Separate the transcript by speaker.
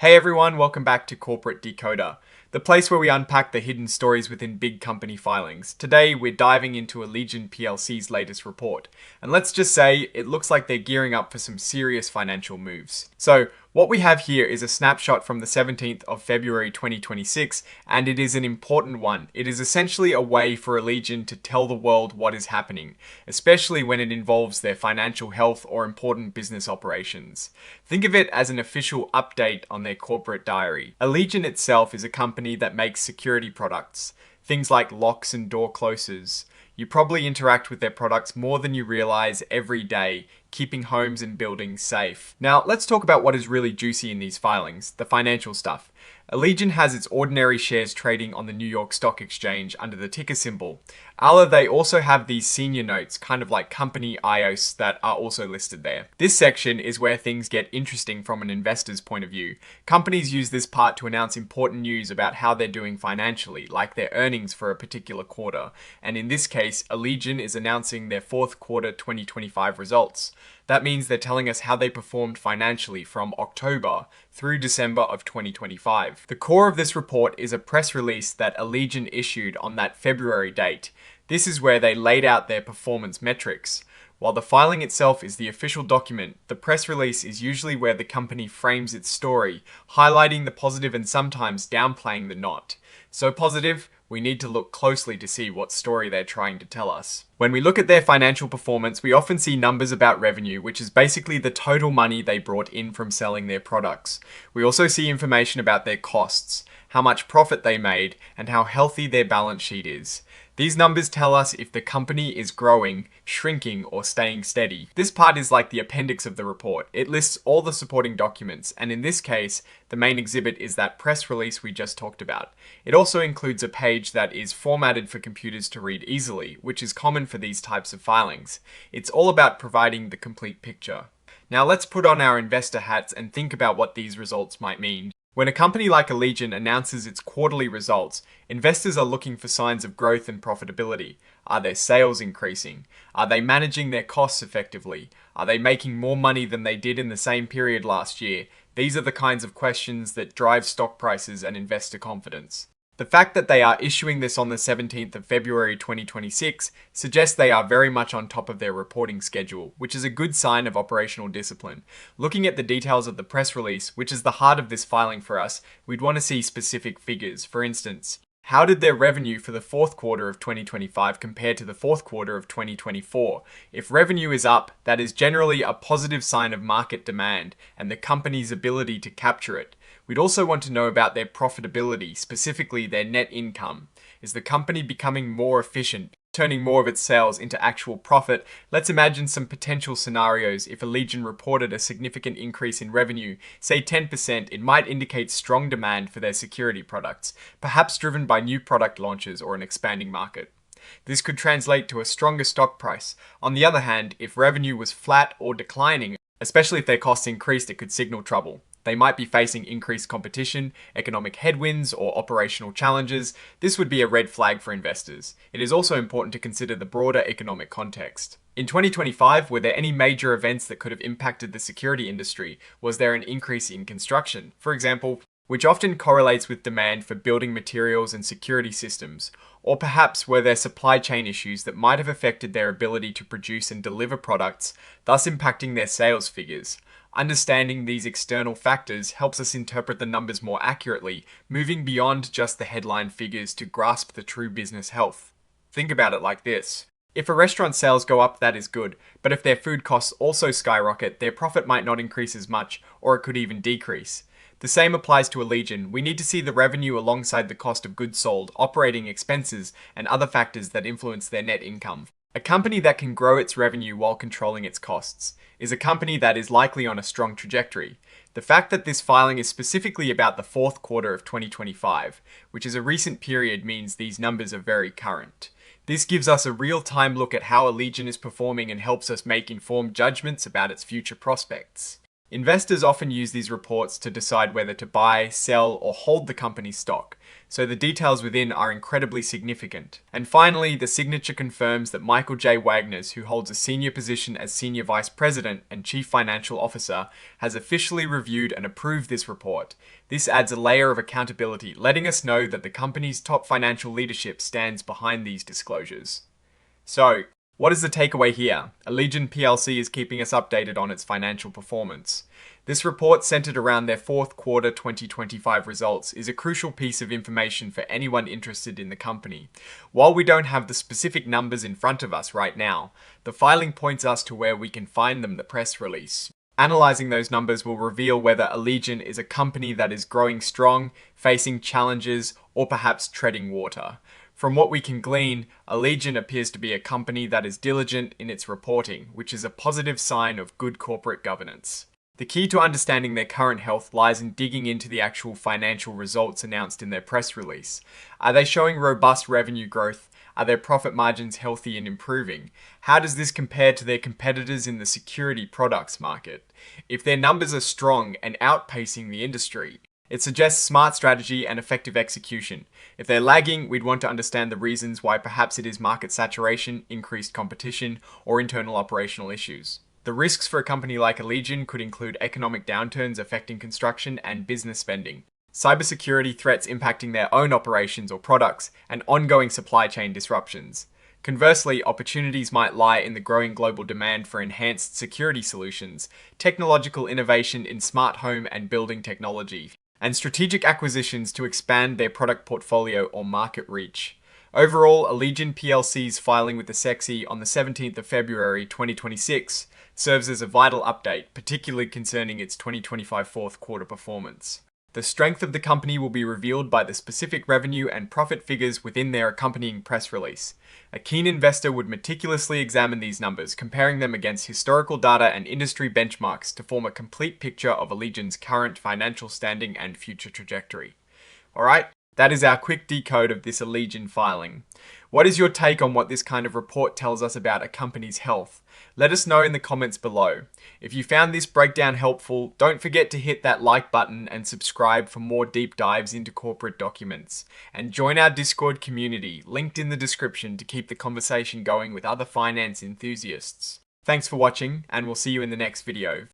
Speaker 1: Hey everyone, welcome back to Corporate Decoder, the place where we unpack the hidden stories within big company filings. Today, we're diving into Allegion PLC's latest report. And let's just say, it looks like they're gearing up for some serious financial moves. So, what we have here is a snapshot from the 17th of February 2026, and it is an important one. It is essentially a way for Allegion to tell the world what is happening, especially when it involves their financial health or important business operations. Think of it as an official update on their corporate diary. Allegion itself is a company that makes security products, things like locks and door closers. You probably interact with their products more than you realize every day, keeping homes and buildings safe. Now, let's talk about what is really juicy in these filings, the financial stuff. Allegion has its ordinary shares trading on the New York Stock Exchange under the ticker symbol. They also have these senior notes, kind of like company IOS, that are also listed there. This section is where things get interesting from an investor's point of view. Companies use this part to announce important news about how they're doing financially, like their earnings for a particular quarter. And in this case, Allegion is announcing their fourth quarter 2025 results. That means they're telling us how they performed financially from October through December of 2025. The core of this report is a press release that Allegion issued on that February date. This is where they laid out their performance metrics. While the filing itself is the official document, the press release is usually where the company frames its story, highlighting the positive and sometimes downplaying the not. So positive, we need to look closely to see what story they're trying to tell us. When we look at their financial performance, we often see numbers about revenue, which is basically the total money they brought in from selling their products. We also see information about their costs, how much profit they made, and how healthy their balance sheet is. These numbers tell us if the company is growing, shrinking, or staying steady. This part is like the appendix of the report. It lists all the supporting documents, and in this case, the main exhibit is that press release we just talked about. It also includes a page that is formatted for computers to read easily, which is common for these types of filings. It's all about providing the complete picture. Now let's put on our investor hats and think about what these results might mean. When a company like Allegion announces its quarterly results, investors are looking for signs of growth and profitability. Are their sales increasing? Are they managing their costs effectively? Are they making more money than they did in the same period last year? These are the kinds of questions that drive stock prices and investor confidence. The fact that they are issuing this on the 17th of February 2026 suggests they are very much on top of their reporting schedule, which is a good sign of operational discipline. Looking at the details of the press release, which is the heart of this filing for us, we'd want to see specific figures. For instance, how did their revenue for the fourth quarter of 2025 compare to the fourth quarter of 2024? If revenue is up, that is generally a positive sign of market demand and the company's ability to capture it. We'd also want to know about their profitability, specifically their net income. Is the company becoming more efficient, turning more of its sales into actual profit? Let's imagine some potential scenarios. If Allegion reported a significant increase in revenue, say 10%, it might indicate strong demand for their security products, perhaps driven by new product launches or an expanding market. This could translate to a stronger stock price. On the other hand, if revenue was flat or declining, especially if their costs increased, it could signal trouble. They might be facing increased competition, economic headwinds, or operational challenges. This would be a red flag for investors. It is also important to consider the broader economic context. In 2025, were there any major events that could have impacted the security industry? Was there an increase in construction, for example, which often correlates with demand for building materials and security systems? Or perhaps were there supply chain issues that might have affected their ability to produce and deliver products, thus impacting their sales figures? Understanding these external factors helps us interpret the numbers more accurately, moving beyond just the headline figures to grasp the true business health. Think about it like this. If a restaurant's sales go up, that is good, but if their food costs also skyrocket, their profit might not increase as much, or it could even decrease. The same applies to Allegion. We need to see the revenue alongside the cost of goods sold, operating expenses, and other factors that influence their net income. A company that can grow its revenue while controlling its costs is a company that is likely on a strong trajectory. The fact that this filing is specifically about the fourth quarter of 2025, which is a recent period, means these numbers are very current. This gives us a real-time look at how Allegion is performing and helps us make informed judgments about its future prospects. Investors often use these reports to decide whether to buy, sell, or hold the company's stock, so the details within are incredibly significant. And finally, the signature confirms that Michael J. Wagner's, who holds a senior position as Senior Vice President and Chief Financial Officer, has officially reviewed and approved this report. This adds a layer of accountability, letting us know that the company's top financial leadership stands behind these disclosures. So, what is the takeaway here? Allegion plc is keeping us updated on its financial performance. This report, centered around their fourth quarter 2025 results, is a crucial piece of information for anyone interested in the company. While we don't have the specific numbers in front of us right now, the filing points us to where we can find them, the press release. Analyzing those numbers will reveal whether Allegion is a company that is growing strong, facing challenges, or perhaps treading water. From what we can glean, Allegion appears to be a company that is diligent in its reporting, which is a positive sign of good corporate governance. The key to understanding their current health lies in digging into the actual financial results announced in their press release. Are they showing robust revenue growth? Are their profit margins healthy and improving? How does this compare to their competitors in the security products market? If their numbers are strong and outpacing the industry, it suggests smart strategy and effective execution. If they're lagging, we'd want to understand the reasons why. Perhaps it is market saturation, increased competition, or internal operational issues. The risks for a company like Allegion could include economic downturns affecting construction and business spending, cybersecurity threats impacting their own operations or products, and ongoing supply chain disruptions. Conversely, opportunities might lie in the growing global demand for enhanced security solutions, technological innovation in smart home and building technology, and strategic acquisitions to expand their product portfolio or market reach. Overall, Allegion plc's filing with the SEC on the 17th of February 2026 serves as a vital update, particularly concerning its 2025 fourth quarter performance. The strength of the company will be revealed by the specific revenue and profit figures within their accompanying press release. A keen investor would meticulously examine these numbers, comparing them against historical data and industry benchmarks to form a complete picture of Allegion's current financial standing and future trajectory. Alright, that is our quick decode of this Allegion filing. What is your take on what this kind of report tells us about a company's health? Let us know in the comments below. If you found this breakdown helpful, don't forget to hit that like button and subscribe for more deep dives into corporate documents. And join our Discord community, linked in the description, to keep the conversation going with other finance enthusiasts. Thanks for watching, and we'll see you in the next video.